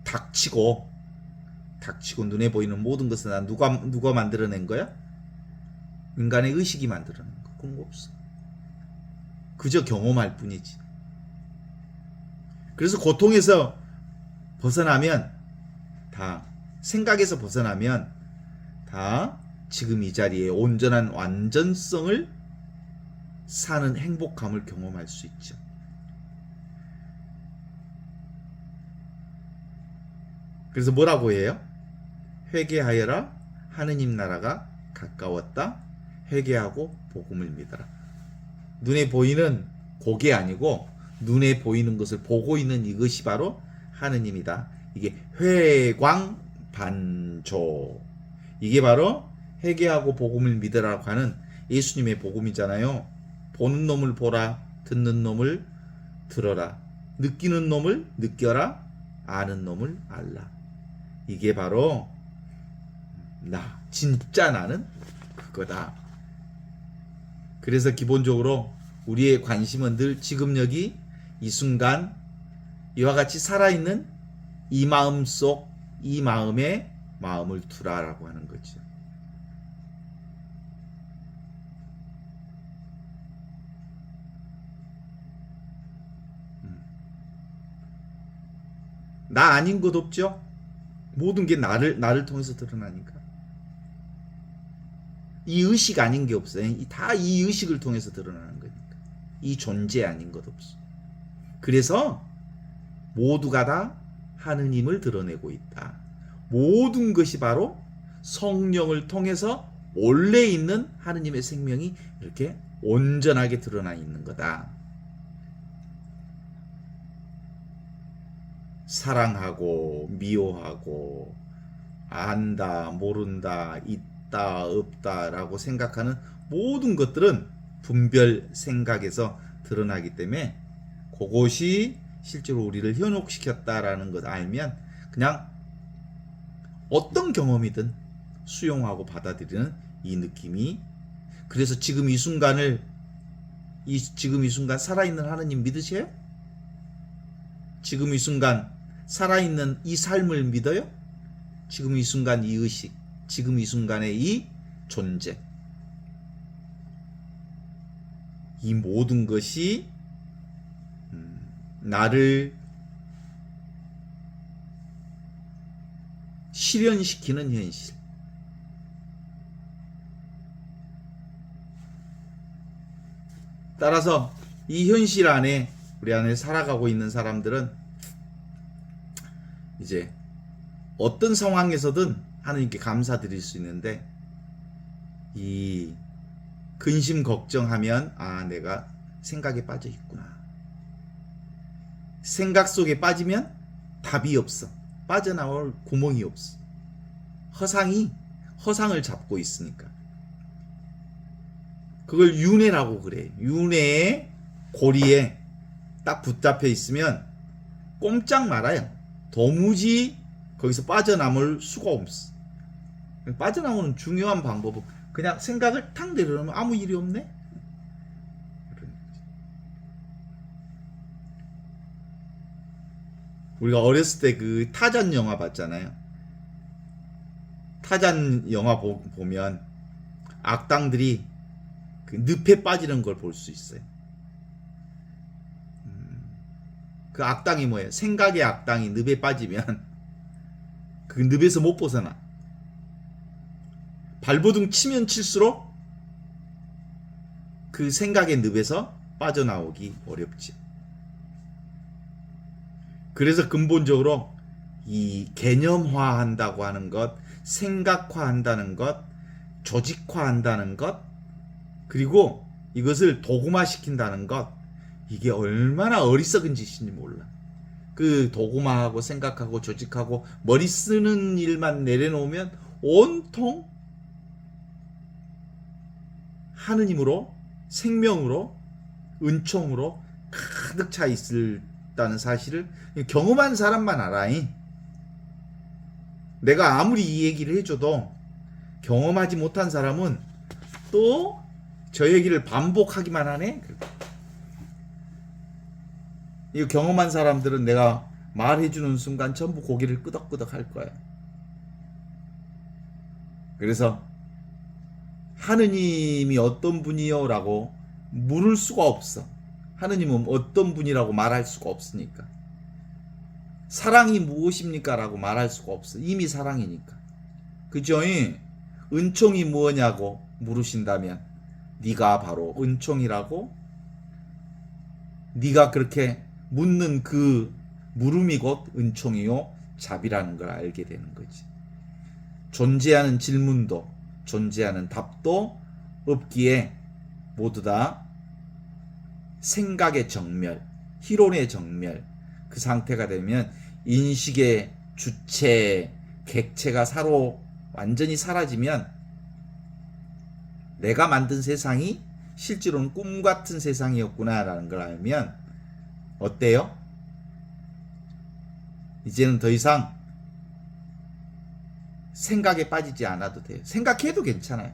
닥치고 눈에 보이는 모든 것은 다 누가 만들어낸 거야? 인간의 의식이 만들어낸 거. 그런 거 없어. 그저 경험할 뿐이지. 그래서 고통에서 벗어나면 다, 생각에서 벗어나면 다 지금 이 자리에 온전한 완전성을 사는 행복감을 경험할 수 있죠. 그래서 뭐라고 해요? 회개하여라, 하느님 나라가 가까웠다. 회개하고 복음을 믿어라. 눈에 보이는 그게 아니고 눈에 보이는 것을 보고 있는 이것이 바로 하느님이다. 이게 회광반조. 이게 바로 회개하고 복음을 믿으라고 하는 예수님의 복음이잖아요. 보는 놈을 보라, 듣는 놈을 들어라, 느끼는 놈을 느껴라, 아는 놈을 알라. 이게 바로 나, 진짜 나는 그거다. 그래서 기본적으로 우리의 관심은 늘 지금 여기 이 순간 이와 같이 살아있는 이 마음 속, 이 마음에 마음을 두라라고 하는 거죠. 나 아닌 것 없죠? 모든 게 나를 통해서 드러나니까. 이 의식 아닌 게 없어요. 다 이 의식을 통해서 드러나는 거니까. 이 존재 아닌 것 없어. 그래서 모두가 다 하느님을 드러내고 있다. 모든 것이 바로 성령을 통해서 원래 있는 하느님의 생명이 이렇게 온전하게 드러나 있는 거다. 사랑하고 미워하고 안다 모른다 있다 없다라고 생각하는 모든 것들은 분별 생각에서 드러나기 때문에 그것이 실제로 우리를 현혹시켰다라는 것 알면 그냥 어떤 경험이든 수용하고 받아들이는 이 느낌이, 그래서 지금 이 순간 살아있는 하느님 믿으세요? 지금 이 순간 살아있는 이 삶을 믿어요? 지금 이 순간 이 의식, 지금 이 순간의 이 존재, 이 모든 것이 나를 실현시키는 현실. 따라서 이 현실 안에 우리 안에 살아가고 있는 사람들은 이제 어떤 상황에서든 하나님께 감사드릴 수 있는데, 이 근심 걱정하면 내가 생각에 빠져 있구나. 생각 속에 빠지면 답이 없어. 빠져나올 구멍이 없어. 허상을 잡고 있으니까. 그걸 윤회라고 그래. 윤회의 고리에 딱 붙잡혀 있으면 꼼짝 말아요. 도무지 거기서 빠져나올 수가 없어. 빠져나오는 중요한 방법은 그냥 생각을 탁 내려놓으면 아무 일이 없네. 우리가 어렸을 때 그 타잔 영화 봤잖아요. 타잔 영화 보면 악당들이 그 늪에 빠지는 걸 볼 수 있어요. 그 악당이 뭐예요? 생각의 악당이 늪에 빠지면 그 늪에서 못 벗어나. 발버둥 치면 칠수록 그 생각의 늪에서 빠져나오기 어렵지. 그래서 근본적으로 이 개념화한다고 하는 것, 생각화한다는 것, 조직화한다는 것, 그리고 이것을 도구화시킨다는 것, 이게 얼마나 어리석은 짓인지 몰라. 그 도구화하고 생각하고 조직하고 머리 쓰는 일만 내려놓으면 온통 하느님으로, 생명으로, 은총으로 가득 차 있다는 사실을 경험한 사람만 알아. 내가 아무리 이 얘기를 해줘도 경험하지 못한 사람은 또 저 얘기를 반복하기만 하네. 이 경험한 사람들은 내가 말해주는 순간 전부 고개를 끄덕끄덕 할 거야. 그래서 하느님이 어떤 분이요? 라고 물을 수가 없어. 하느님은 어떤 분이라고 말할 수가 없으니까. 사랑이 무엇입니까? 라고 말할 수가 없어. 이미 사랑이니까. 그죠? 은총이 무엇냐고 물으신다면 네가 바로 은총이라고, 네가 그렇게 묻는 그 물음이 곧 은총이요 자비라는 걸 알게 되는 거지. 존재하는 질문도 존재하는 답도 없기에 모두 다 생각의 정멸, 희론의 정멸, 그 상태가 되면 인식의 주체, 객체가 완전히 사라지면 내가 만든 세상이 실제로는 꿈 같은 세상이었구나라는 걸 알면 어때요? 이제는 더 이상 생각에 빠지지 않아도 돼요. 생각해도 괜찮아요.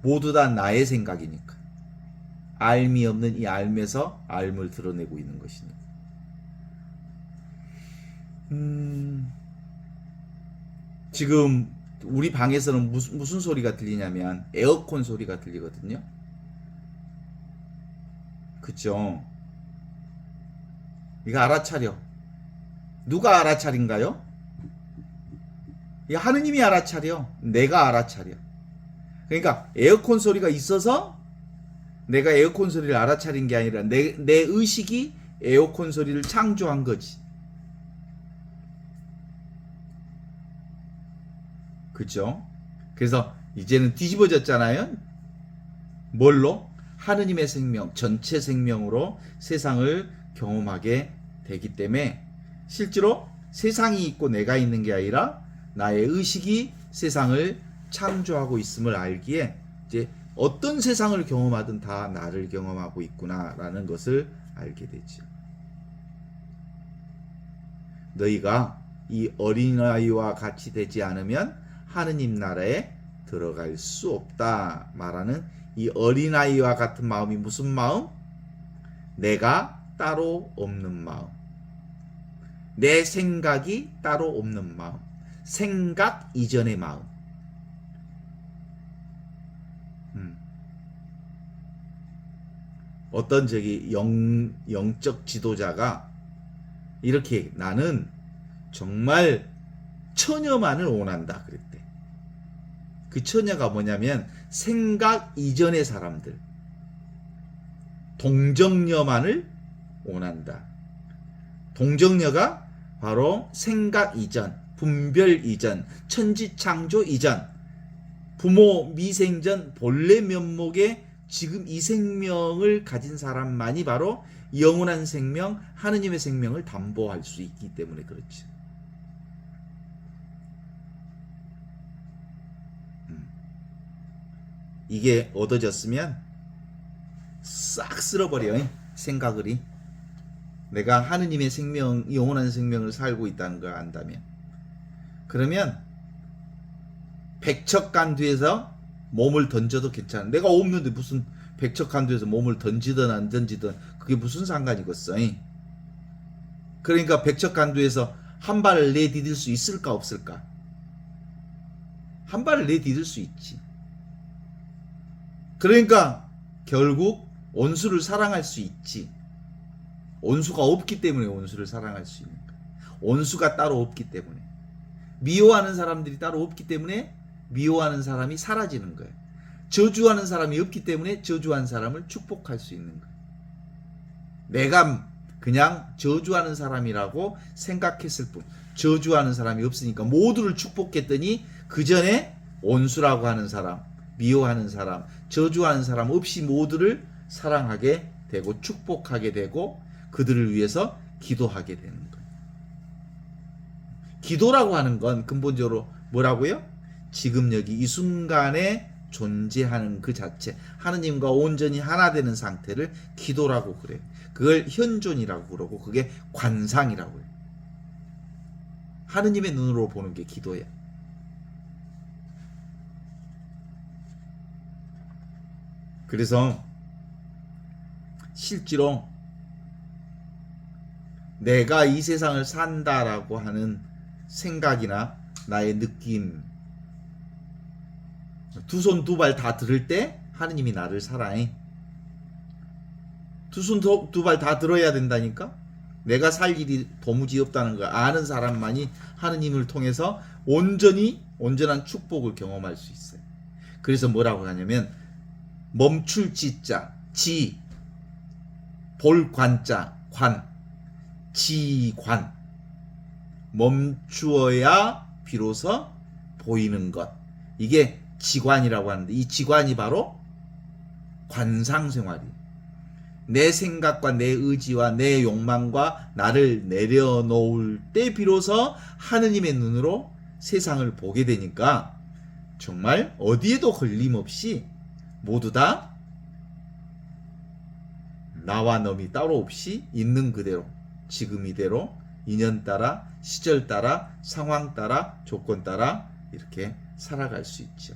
모두 다 나의 생각이니까. 알미 없는 이 알면서 알을 드러내고 있는 것이니까. 지금 우리 방에서는 무슨 소리가 들리냐면 에어컨 소리가 들리거든요. 그죠? 이거 알아차려. 누가 알아차린가요? 하느님이 알아차려. 내가 알아차려. 그러니까 에어컨 소리가 있어서 내가 에어컨 소리를 알아차린 게 아니라 내 의식이 에어컨 소리를 창조한 거지. 그죠? 그래서 이제는 뒤집어졌잖아요. 뭘로? 하느님의 생명, 전체 생명으로 세상을 경험하게 되기 때문에 실제로 세상이 있고 내가 있는 게 아니라 나의 의식이 세상을 창조하고 있음을 알기에 이제 어떤 세상을 경험하든 다 나를 경험하고 있구나라는 것을 알게 되죠. 너희가 이 어린아이와 같이 되지 않으면 하느님 나라에 들어갈 수 없다 말하는 이 어린아이와 같은 마음이 무슨 마음? 내가 따로 없는 마음. 내 생각이 따로 없는 마음. 생각 이전의 마음. 어떤 영적 지도자가 이렇게 나는 정말 처녀만을 원한다 그랬대. 그 처녀가 뭐냐면 생각 이전의 사람들, 동정녀만을 원한다. 동정녀가 바로 생각 이전, 분별 이전, 천지창조 이전, 부모 미생전 본래 면목의 지금 이 생명을 가진 사람만이 바로 영원한 생명, 하느님의 생명을 담보할 수 있기 때문에 그렇지. 이게 얻어졌으면 싹 쓸어버려. 생각을. 내가 하느님의 생명, 영원한 생명을 살고 있다는 걸 안다면. 그러면 백척간두에서 몸을 던져도 괜찮아. 내가 없는데 무슨 백척간두에서 몸을 던지든 안 던지든 그게 무슨 상관이겠어. 그러니까 백척간두에서 한 발을 내디딜 수 있을까 없을까? 한 발을 내디딜 수 있지. 그러니까 결국 원수를 사랑할 수 있지. 원수가 없기 때문에 원수를 사랑할 수 있는 거야. 원수가 따로 없기 때문에. 미워하는 사람들이 따로 없기 때문에 미워하는 사람이 사라지는 거예요. 저주하는 사람이 없기 때문에 저주한 사람을 축복할 수 있는 거예요. 내가 그냥 저주하는 사람이라고 생각했을 뿐, 저주하는 사람이 없으니까 모두를 축복했더니 그 전에 원수라고 하는 사람, 미워하는 사람, 저주하는 사람 없이 모두를 사랑하게 되고 축복하게 되고 그들을 위해서 기도하게 되는 거예요. 기도라고 하는 건 근본적으로 뭐라고요? 지금 여기 이 순간에 존재하는 그 자체, 하느님과 온전히 하나 되는 상태를 기도라고 그래요. 그걸 현존이라고 그러고 그게 관상이라고 해요. 하느님의 눈으로 보는 게 기도예요. 그래서 실제로 내가 이 세상을 산다라고 하는 생각이나 나의 느낌, 두 손 두 발 다 들을 때 하느님이 나를 살아해. 두 손 두 발 다 들어야 된다니까. 내가 살 일이 도무지 없다는 걸 아는 사람만이 하느님을 통해서 온전한 축복을 경험할 수 있어요. 그래서 뭐라고 하냐면 멈출 지자, 지, 볼 관자, 관, 지관. 멈추어야 비로소 보이는 것. 이게 지관이라고 하는데 이 지관이 바로 관상생활이에요. 내 생각과 내 의지와 내 욕망과 나를 내려놓을 때 비로소 하느님의 눈으로 세상을 보게 되니까 정말 어디에도 걸림없이 모두 다 나와 놈이 따로 없이 있는 그대로 지금 이대로 인연 따라 시절 따라 상황 따라 조건 따라 이렇게 살아갈 수 있죠.